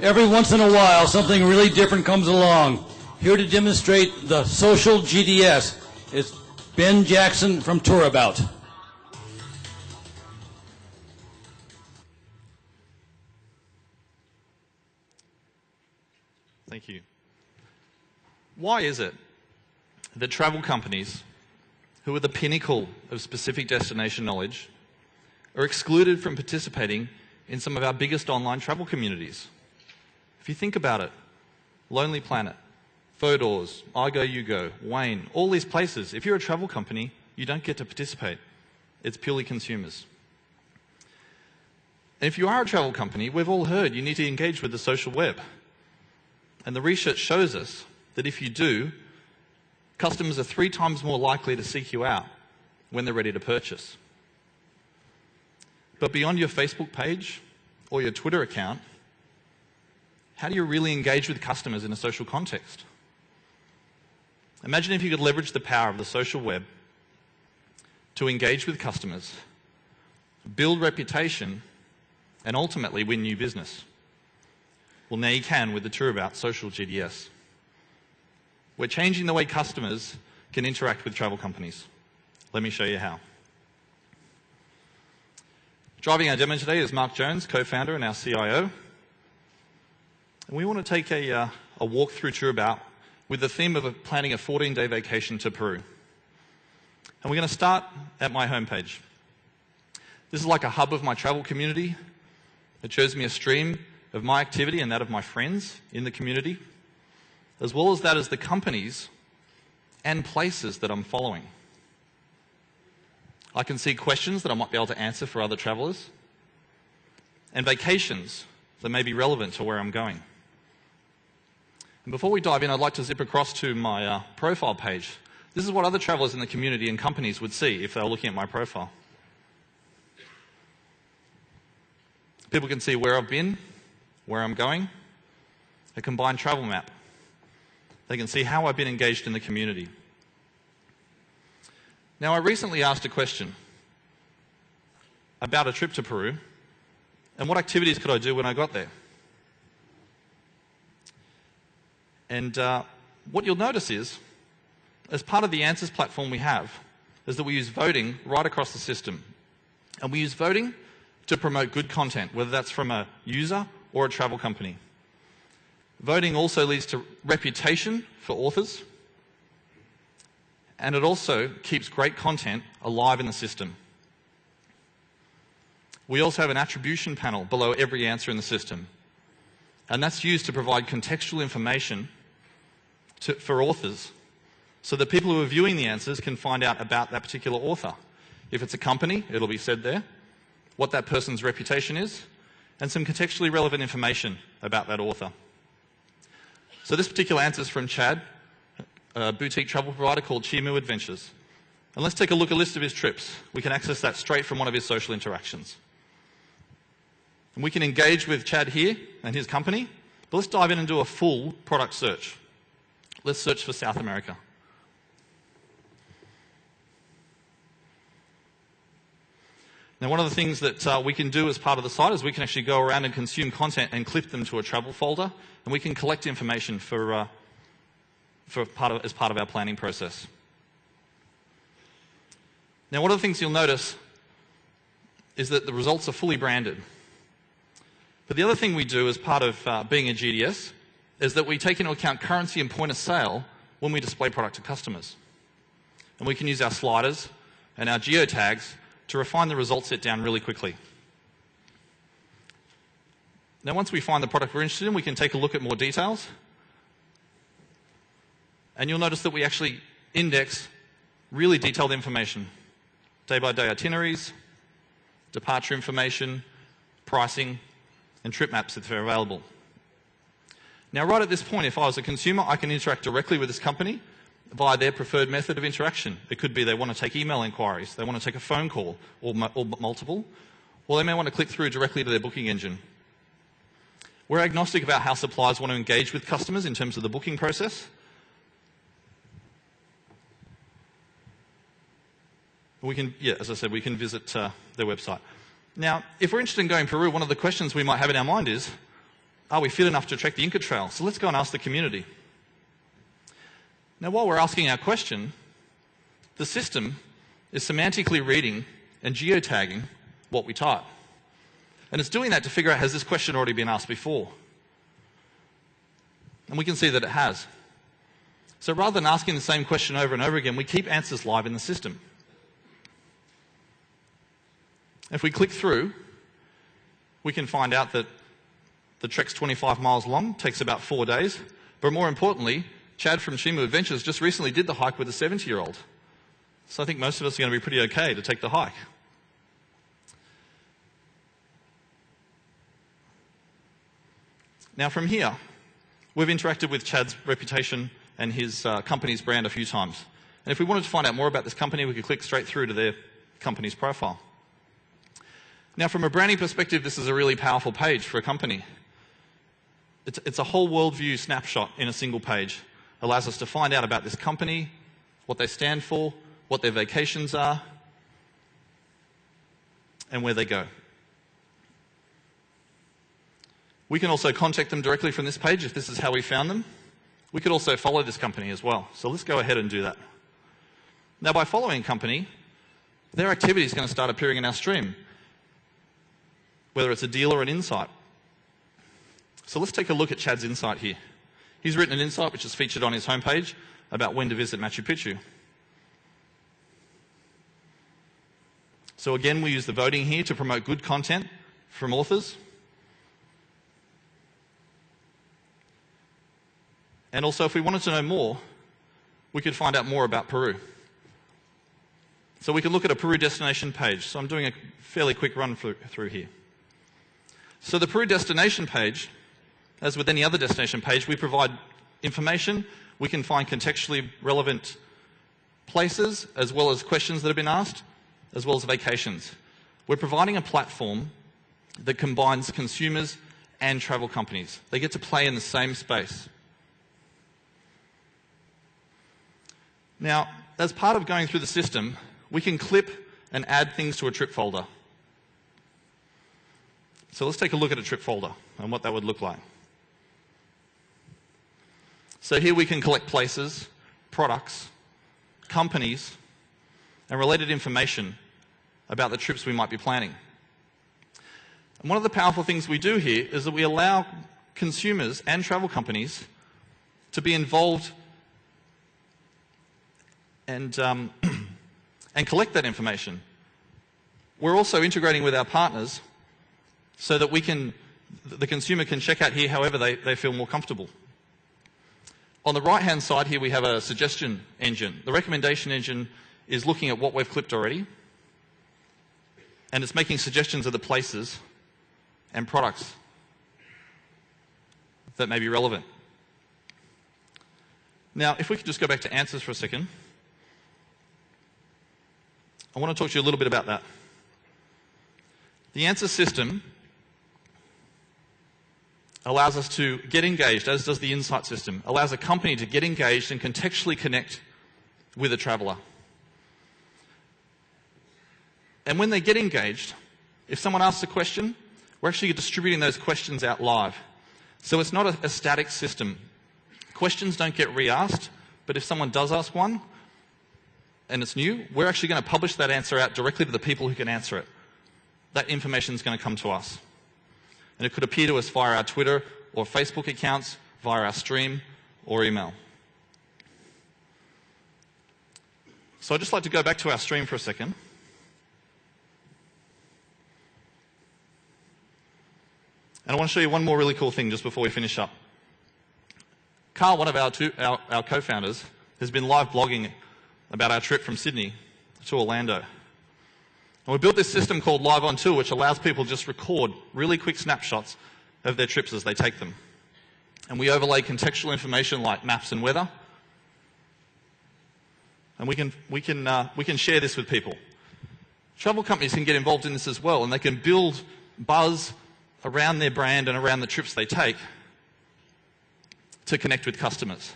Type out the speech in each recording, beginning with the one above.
Every once in a while, something really different comes along. Here to demonstrate the social GDS is Ben Jackson from Tourabout. Thank you. Why is it that travel companies, who are the pinnacle of specific destination knowledge, are excluded from participating in some of our biggest online travel communities? If you think about it, Lonely Planet, Phodoors, I Go, You Go, Wayne, all these places, if you're a travel company, you don't get to participate. It's purely consumers. And if you are a travel company, we've all heard you need to engage with the social web. And the research shows us that if you do, customers are 3 times more likely to seek you out when they're ready to purchase. But beyond your Facebook page or your Twitter account, how do you really engage with customers in a social context? Imagine if you could leverage the power of the social web to engage with customers, build reputation, and ultimately win new business. Well, now you can with the Tourabout social GDS. We're changing the way customers can interact with travel companies. Let me show you how. Driving our demo today is Mark Jones, co-founder and our CIO. And we want to take a walk through Tourabout with the theme of planning a 14-day vacation to Peru. And we're going to start at my homepage. This is like a hub of my travel community. It shows me a stream of my activity and that of my friends in the community, as well as that as the companies and places that I'm following. I can see questions that I might be able to answer for other travelers, and vacations that may be relevant to where I'm going. And before we dive in, I'd like to zip across to my profile page. This is what other travelers in the community and companies would see if they were looking at my profile. People can see where I've been, where I'm going, a combined travel map. They can see how I've been engaged in the community. Now, I recently asked a question about a trip to Peru and what activities could I do when I got there. And what you'll notice is, as part of the answers platform we have, is that we use voting right across the system. And we use voting to promote good content, whether that's from a user or a travel company. Voting also leads to reputation for authors, and it also keeps great content alive in the system. We also have an attribution panel below every answer in the system, and that's used to provide contextual information for authors, so that people who are viewing the answers can find out about that particular author. If it's a company, it'll be said there, what that person's reputation is, and some contextually relevant information about that author. So this particular answer is from Chad, a boutique travel provider called Chimu Adventures. And let's take a look at a list of his trips. We can access that straight from one of his social interactions. And we can engage with Chad here and his company, but let's dive in and do a full product search. Let's search for South America. Now, one of the things that we can do as part of the site is we can actually go around and consume content and clip them to a travel folder, and we can collect information as part of our planning process. Now, one of the things you'll notice is that the results are fully branded. But the other thing we do as part of being a GDS is that we take into account currency and point of sale when we display product to customers. And we can use our sliders and our geotags to refine the result set down really quickly. Now, once we find the product we're interested in, we can take a look at more details. And you'll notice that we actually index really detailed information. Day-by-day itineraries, departure information, pricing, and trip maps if they're available. Now, right at this point, if I was a consumer, I can interact directly with this company via their preferred method of interaction. It could be they want to take email inquiries, they want to take a phone call, or multiple, or they may want to click through directly to their booking engine. We're agnostic about how suppliers want to engage with customers in terms of the booking process. We can, as I said, we can visit their website. Now, if we're interested in going to Peru, one of the questions we might have in our mind is, are we fit enough to trek the Inca Trail? So let's go and ask the community. Now, while we're asking our question, the system is semantically reading and geotagging what we type. And it's doing that to figure out, has this question already been asked before? And we can see that it has. So rather than asking the same question over and over again, we keep answers live in the system. If we click through, we can find out that the trek's 25 miles long, takes about 4 days. But more importantly, Chad from Shimu Adventures just recently did the hike with a 70-year-old. So I think most of us are going to be pretty okay to take the hike. Now from here, we've interacted with Chad's reputation and his company's brand a few times. And if we wanted to find out more about this company, we could click straight through to their company's profile. Now from a branding perspective, this is a really powerful page for a company. It's a whole worldview snapshot in a single page. Allows us to find out about this company, what they stand for, what their vacations are, and where they go. We can also contact them directly from this page if this is how we found them. We could also follow this company as well. So let's go ahead and do that. Now by following a company, their activity is going to start appearing in our stream, whether it's a deal or an insight. So let's take a look at Chad's insight here. He's written an insight which is featured on his homepage about when to visit Machu Picchu. So again, we use the voting here to promote good content from authors. And also, if we wanted to know more, we could find out more about Peru. So we can look at a Peru destination page. So I'm doing a fairly quick run through here. So the Peru destination page, as with any other destination page, we provide information. We can find contextually relevant places, as well as questions that have been asked, as well as vacations. We're providing a platform that combines consumers and travel companies. They get to play in the same space. Now, as part of going through the system, we can clip and add things to a trip folder. So let's take a look at a trip folder and what that would look like. So here we can collect places, products, companies, and related information about the trips we might be planning. And one of the powerful things we do here is that we allow consumers and travel companies to be involved and collect that information. We're also integrating with our partners so that the consumer can check out here however they feel more comfortable. On the right-hand side here, we have a suggestion engine. The recommendation engine is looking at what we've clipped already, and it's making suggestions of the places and products that may be relevant. Now, if we could just go back to answers for a second, I want to talk to you a little bit about that. The answer system allows us to get engaged, as does the insight system, allows a company to get engaged and contextually connect with a traveller. And when they get engaged, if someone asks a question, we're actually distributing those questions out live. So it's not a static system. Questions don't get re-asked, but if someone does ask one, and it's new, we're actually going to publish that answer out directly to the people who can answer it. That information is going to come to us. And it could appear to us via our Twitter or Facebook accounts, via our stream or email. So I'd just like to go back to our stream for a second. And I want to show you one more really cool thing just before we finish up. Carl, one of our co-founders, has been live blogging about our trip from Sydney to Orlando. And we built this system called Live on Tour, which allows people to just record really quick snapshots of their trips as they take them. And we overlay contextual information like maps and weather. And we can share this with people. Travel companies can get involved in this as well, and they can build buzz around their brand and around the trips they take to connect with customers.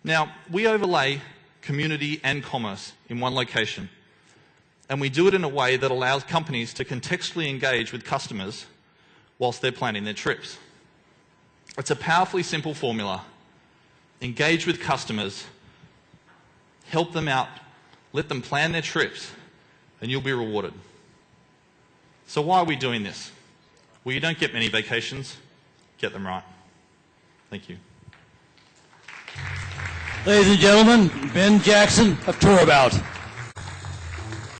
Now, we overlay community and commerce in one location. And we do it in a way that allows companies to contextually engage with customers whilst they're planning their trips. It's a powerfully simple formula. Engage with customers, help them out, let them plan their trips, and you'll be rewarded. So why are we doing this? Well, you don't get many vacations. Get them right. Thank you. Ladies and gentlemen, Ben Jackson of Tourabout.